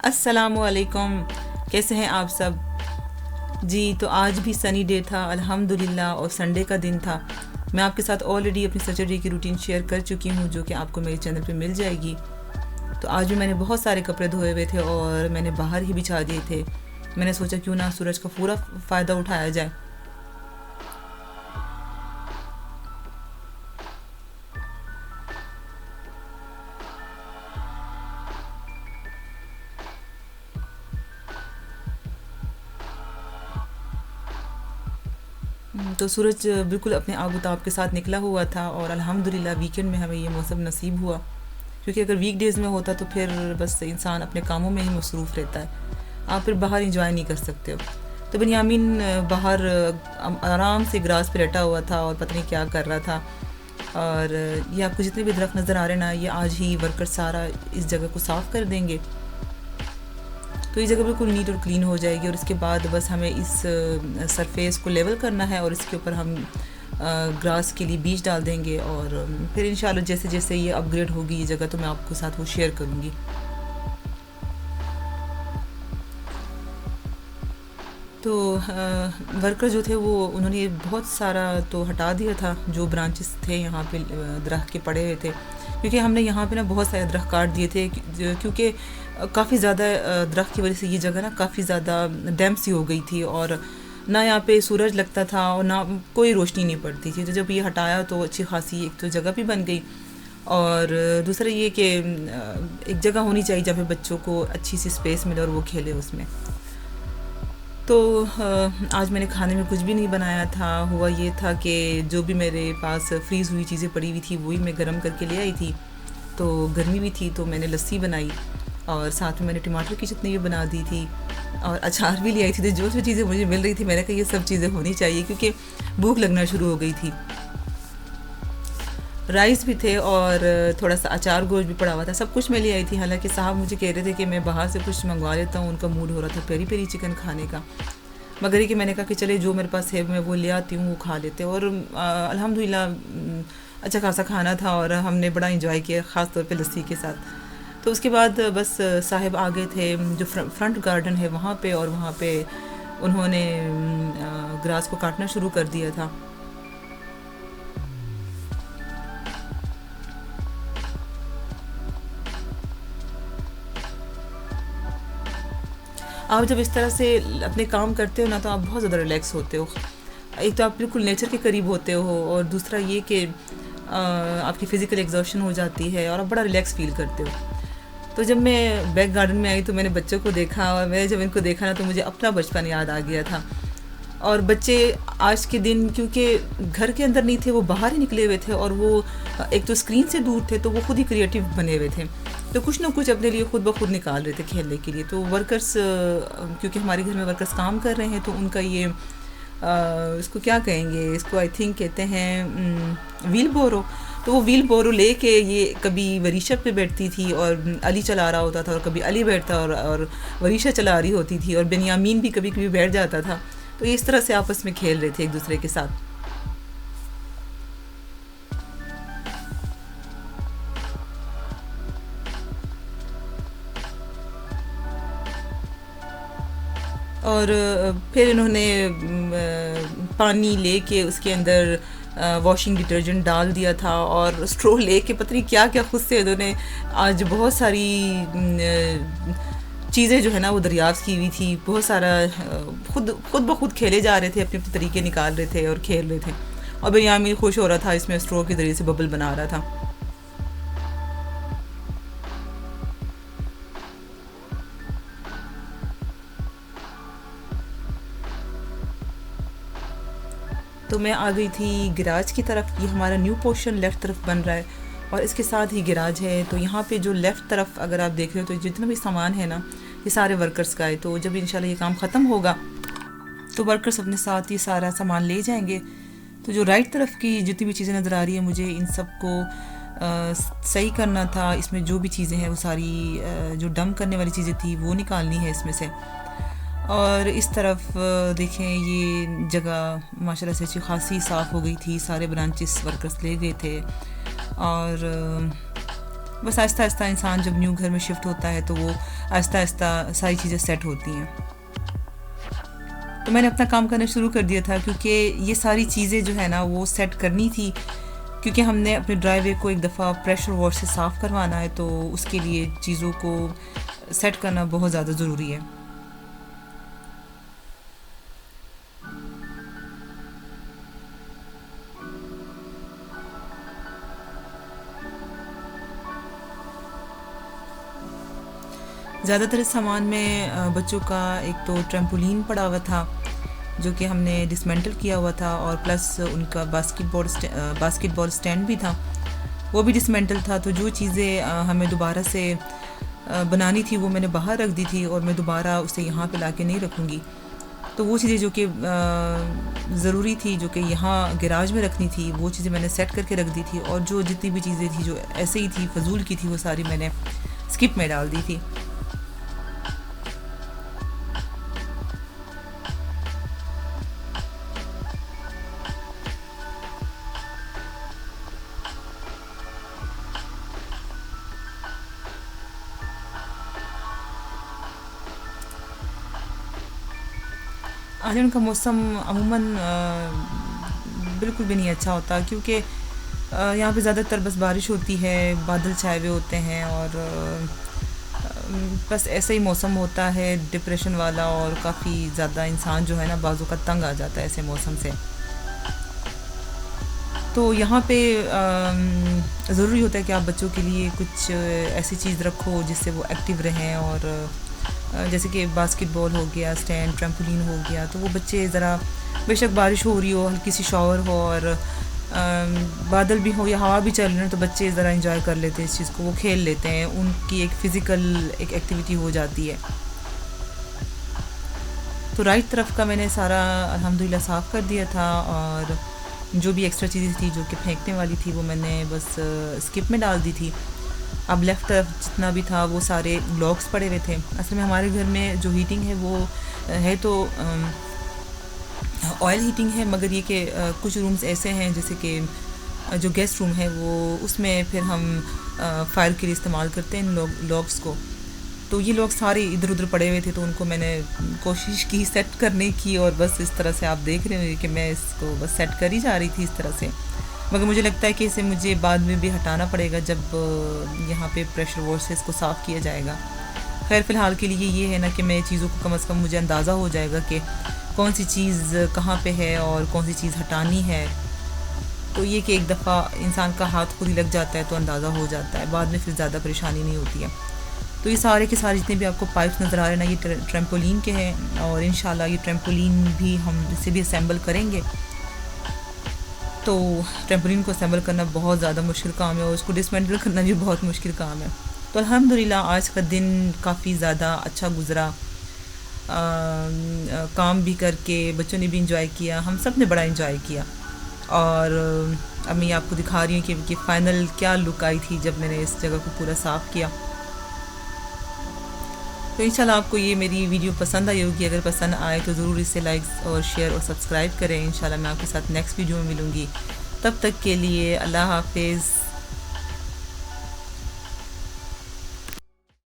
السلام علیکم، کیسے ہیں آپ سب؟ جی تو آج بھی سنی ڈے تھا الحمدللہ، اور سنڈے کا دن تھا۔ میں آپ کے ساتھ آلریڈی اپنی سیٹرڈے کی روٹین شیئر کر چکی ہوں، جو کہ آپ کو میرے چینل پہ مل جائے گی۔ تو آج بھی میں نے بہت سارے کپڑے دھوئے ہوئے تھے اور میں نے باہر ہی بچھا دیے تھے۔ میں نے سوچا کیوں نہ سورج کا پورا فائدہ اٹھایا جائے۔ تو سورج بالکل اپنے آب و تاب کے ساتھ نکلا ہوا تھا، اور الحمدللہ ویکینڈ میں ہمیں یہ موسم نصیب ہوا، کیونکہ اگر ویک ڈیز میں ہوتا تو پھر بس انسان اپنے کاموں میں ہی مصروف رہتا ہے، آپ پھر باہر انجوائے نہیں کر سکتے ہو۔ تو بنیامین باہر آرام سے گراس پہ لیٹا ہوا تھا اور پتہ نہیں کیا کر رہا تھا۔ اور یہ آپ کو جتنے بھی درخت نظر آ رہے ہیں نا، یہ آج ہی ورکر سارا اس جگہ کو صاف کر دیں گے، تو یہ جگہ بالکل نیٹ اور کلین ہو جائے گی۔ اور اس کے بعد بس ہمیں اس سرفیس کو لیول کرنا ہے، اور اس کے اوپر ہم گراس کے لیے بیج ڈال دیں گے، اور پھر انشاءاللہ جیسے جیسے یہ اپ گریڈ ہوگی یہ جگہ تو میں آپ کے ساتھ وہ شیئر کروں گی۔ تو ورکر جو تھے وہ انہوں نے بہت سارا تو ہٹا دیا تھا، جو برانچز تھے یہاں پہ درخت کے پڑے ہوئے تھے، کیونکہ ہم نے یہاں پہ نا بہت سارے درخت کاٹ دیے تھے، کیونکہ کافی زیادہ درخت کی وجہ سے یہ جگہ نا کافی زیادہ ڈیمپ سی ہو گئی تھی، اور نہ یہاں پہ سورج لگتا تھا اور نہ کوئی روشنی نہیں پڑتی تھی۔ تو جب یہ ہٹایا تو اچھی خاصی ایک تو جگہ بھی بن گئی، اور دوسرا یہ کہ ایک جگہ ہونی چاہیے جہاں پہ بچوں کو اچھی سی اسپیس ملے اور وہ کھیلے اس میں۔ تو آج میں نے کھانے میں کچھ بھی نہیں بنایا تھا، ہوا یہ تھا کہ جو بھی میرے پاس فریز ہوئی چیزیں پڑی ہوئی تھی وہی میں گرم کر کے لے آئی تھی، تو گرمی بھی تھی تو میں نے لسی بنائی، اور ساتھ میں نے ٹماٹر کی چٹنی بھی بنا دی تھی، اور اچار بھی لے آئی تھی۔ تو جو چیزیں مجھے مل رہی تھی میں نے کہا یہ سب چیزیں ہونی چاہیے، کیونکہ بھوک لگنا شروع ہو گئی تھی۔ رائس بھی تھے اور تھوڑا سا اچار گوشت بھی پڑا ہوا تھا، سب کچھ میں لے آئی تھی۔ حالانکہ صاحب مجھے کہہ رہے تھے کہ میں باہر سے کچھ منگوا لیتا ہوں، ان کا موڈ ہو رہا تھا پیری پیری چکن کھانے کا، مگر یہ کہ میں نے کہا کہ چلے جو میرے پاس ہے میں وہ لے آتی ہوں، وہ کھا لیتے۔ اور الحمدللہ اچھا خاصا کھانا تھا، اور ہم نے بڑا انجوائے کیا، خاص طور پہ لسی کے ساتھ۔ تو اس کے بعد بس صاحب آ گئے تھے جو فرنٹ گارڈن ہے وہاں پہ، اور وہاں پہ انہوں نے گراس کو کاٹنا شروع کر دیا تھا۔ آپ جب اس طرح سے اپنے کام کرتے ہو نا تو آپ بہت زیادہ ریلیکس ہوتے ہو، ایک تو آپ بالکل نیچر کے قریب ہوتے ہو، اور دوسرا یہ کہ آپ کی فزیکل ایگزوشن ہو جاتی ہے اور آپ بڑا ریلیکس فیل کرتے ہو۔ تو جب میں بیک گارڈن میں آئی تو میں نے بچوں کو دیکھا، اور میں جب ان کو دیکھا نا تو مجھے اپنا بچپن یاد آ گیا تھا۔ اور بچے آج کے دن کیونکہ گھر کے اندر نہیں تھے، وہ باہر ہی نکلے ہوئے تھے، اور وہ ایک تو اسکرین سے دور تھے، تو وہ خود ہی کریٹیو بنے ہوئے تھے، تو کچھ نہ کچھ اپنے لیے خود بخود نکال رہے تھے کھیلنے کے لیے۔ تو ورکرز، کیونکہ ہمارے گھر میں ورکرز کام کر رہے ہیں، تو ان کا یہ اس کو کیا کہیں گے، اس کو آئی تھنک کہتے ہیں ویل بورو۔ تو وہ ویل بورو لے کے یہ کبھی وریشہ پہ بیٹھتی تھی اور علی چلا رہا ہوتا تھا، اور کبھی علی بیٹھتا اور وریشہ چلا رہی ہوتی تھی، اور بنیامین بھی کبھی کبھی بیٹھ جاتا تھا۔ تو اس طرح سے آپس میں کھیل رہے تھے ایک دوسرے کے ساتھ۔ اور پھر انہوں نے پانی لے کے اس کے اندر واشنگ ڈٹرجنٹ ڈال دیا تھا، اور اسٹرو لے کے پتہ نہیں کیا کیا خود سے انہوں نے آج بہت ساری چیزیں جو ہے نا وہ دریافت کی ہوئی تھی، بہت سارا خود بخود کھیلے جا رہے تھے، اپنے اپنے طریقے نکال رہے تھے اور کھیل رہے تھے، اور بنیامین خوش ہو رہا تھا، اس میں اسٹرو کے ذریعے سے ببل بنا رہا تھا۔ تو میں آ گئی تھی گراج کی طرف، یہ ہمارا نیو پورشن لیفٹ طرف بن رہا ہے، اور اس کے ساتھ ہی گراج ہے۔ تو یہاں پہ جو لیفٹ طرف اگر آپ دیکھ رہے ہو تو جتنا بھی سامان ہے نا یہ سارے ورکرز کا ہے، تو جب انشاءاللہ یہ کام ختم ہوگا تو ورکرز اپنے ساتھ یہ سارا سامان لے جائیں گے۔ تو جو رائٹ طرف کی جتنی بھی چیزیں نظر آ رہی ہیں مجھے ان سب کو صحیح کرنا تھا، اس میں جو بھی چیزیں ہیں وہ ساری جو ڈمپ کرنے والی چیزیں تھی وہ نکالنی ہے اس میں سے۔ اور اس طرف دیکھیں یہ جگہ ماشاءاللہ سے اچھی خاصی صاف ہو گئی تھی، سارے برانچز ورکرز لے گئے تھے، اور بس آہستہ آہستہ انسان جب نیو گھر میں شفٹ ہوتا ہے تو وہ آہستہ آہستہ ساری چیزیں سیٹ ہوتی ہیں. تو میں نے اپنا کام کرنا شروع کر دیا تھا کیونکہ یہ ساری چیزیں جو ہے نا وہ سیٹ کرنی تھی، کیونکہ ہم نے اپنے ڈرائیو وے کو ایک دفعہ پریشر واش سے صاف کروانا ہے، تو اس کے لیے چیزوں کو سیٹ کرنا بہت زیادہ ضروری ہے. زیادہ تر اس سامان میں بچوں کا ایک تو ٹریمپولین پڑا ہوا تھا جو کہ ہم نے ڈسمینٹل کیا ہوا تھا، اور پلس ان کا باسکٹ بال سٹینڈ بھی تھا، وہ بھی ڈسمینٹل تھا. تو جو چیزیں ہمیں دوبارہ سے بنانی تھی وہ میں نے باہر رکھ دی تھی، اور میں دوبارہ اسے یہاں پہ لا کے نہیں رکھوں گی. تو وہ چیزیں جو کہ ضروری تھی جو کہ یہاں گراج میں رکھنی تھی وہ چیزیں میں نے سیٹ کر کے رکھ دی تھی، اور جو جتنی بھی چیزیں تھیں جو ایسے ہی تھی فضول کی تھی وہ ساری میں نے اسکپ میں ڈال دی تھی. آج کا موسم عموماً بالکل بھی نہیں اچھا ہوتا، کیونکہ یہاں پہ زیادہ تر بس بارش ہوتی ہے، بادل چھائے ہوئے ہوتے ہیں، اور بس ایسا ہی موسم ہوتا ہے ڈپریشن والا، اور کافی زیادہ انسان جو ہے نا بعضوں کا تنگ آ جاتا ہے ایسے موسم سے. تو یہاں پہ ضروری ہوتا ہے کہ آپ بچوں کے لیے کچھ ایسی چیز رکھو جس سے وہ ایکٹیو رہیں، اور جیسے کہ باسکٹ بال ہو گیا، سٹینڈ، ٹریمپولین ہو گیا، تو وہ بچے ذرا بے شک بارش ہو رہی ہو، ہلکی سی شاور ہو، اور بادل بھی ہو یا ہوا بھی چل رہی ہے، تو بچے ذرا انجوائے کر لیتے ہیں اس چیز کو، وہ کھیل لیتے ہیں، ان کی ایک فزیکل ایک ایکٹیویٹی ہو جاتی ہے. تو رائٹ طرف کا میں نے سارا الحمدللہ صاف کر دیا تھا، اور جو بھی ایکسٹرا چیزیں تھی جو کہ پھینکنے والی تھی وہ میں نے بس اسکپ میں ڈال دی تھی. اب لیفٹ طرف جتنا بھی تھا وہ سارے لاکس پڑے ہوئے تھے. اصل میں ہمارے گھر میں جو ہیٹنگ ہے وہ ہے تو آئل ہیٹنگ ہے، مگر یہ کہ کچھ رومز ایسے ہیں جیسے کہ جو گیسٹ روم ہے وہ اس میں پھر ہم فائر کے لیے استعمال کرتے ہیں ان لاکس کو. تو یہ لوگ سارے ادھر ادھر پڑے ہوئے تھے، تو ان کو میں نے کوشش کی سیٹ کرنے کی، اور بس اس طرح سے آپ دیکھ رہے ہوں کہ میں اس کو بس سیٹ کر ہی جا رہی تھی اس طرح سے. مگر مجھے لگتا ہے کہ اسے مجھے بعد میں بھی ہٹانا پڑے گا جب یہاں پہ پریشر واش سے اس کو صاف کیا جائے گا. خیر فی الحال کے لیے یہ ہے نا کہ میں چیزوں کو کم از کم مجھے اندازہ ہو جائے گا کہ کون سی چیز کہاں پہ ہے اور کون سی چیز ہٹانی ہے. تو یہ کہ ایک دفعہ انسان کا ہاتھ خود ہی لگ جاتا ہے تو اندازہ ہو جاتا ہے، بعد میں پھر زیادہ پریشانی نہیں ہوتی ہے. تو یہ سارے کے سارے جتنے بھی آپ کو پائپس نظر آ رہے ہیں نا یہ ٹریمپولین کے ہیں، اور انشاءاللہ یہ ٹریمپولین بھی ہم اسے بھی اسیمبل کریں گے. تو ٹریمپولین کو اسیمبل کرنا بہت زیادہ مشکل کام ہے، اور اس کو ڈسمینٹل کرنا بھی بہت مشکل کام ہے. تو الحمدللہ آج کا دن کافی زیادہ اچھا گزرا، کام بھی کر کے بچوں نے بھی انجوائے کیا، ہم سب نے بڑا انجوائے کیا. اور اب میں آپ کو دکھا رہی ہوں کہ فائنل کیا لک آئی تھی جب میں نے اس جگہ کو پورا صاف کیا. تو انشاءاللہ آپ کو یہ میری ویڈیو پسند آئی ہوگی. اگر پسند آئے تو ضرور اسے لائک اور شیئر اور سبسکرائب کریں. انشاءاللہ میں آپ کے ساتھ نیکسٹ ویڈیو میں ملوں گی. تب تک کے لیے اللہ حافظ.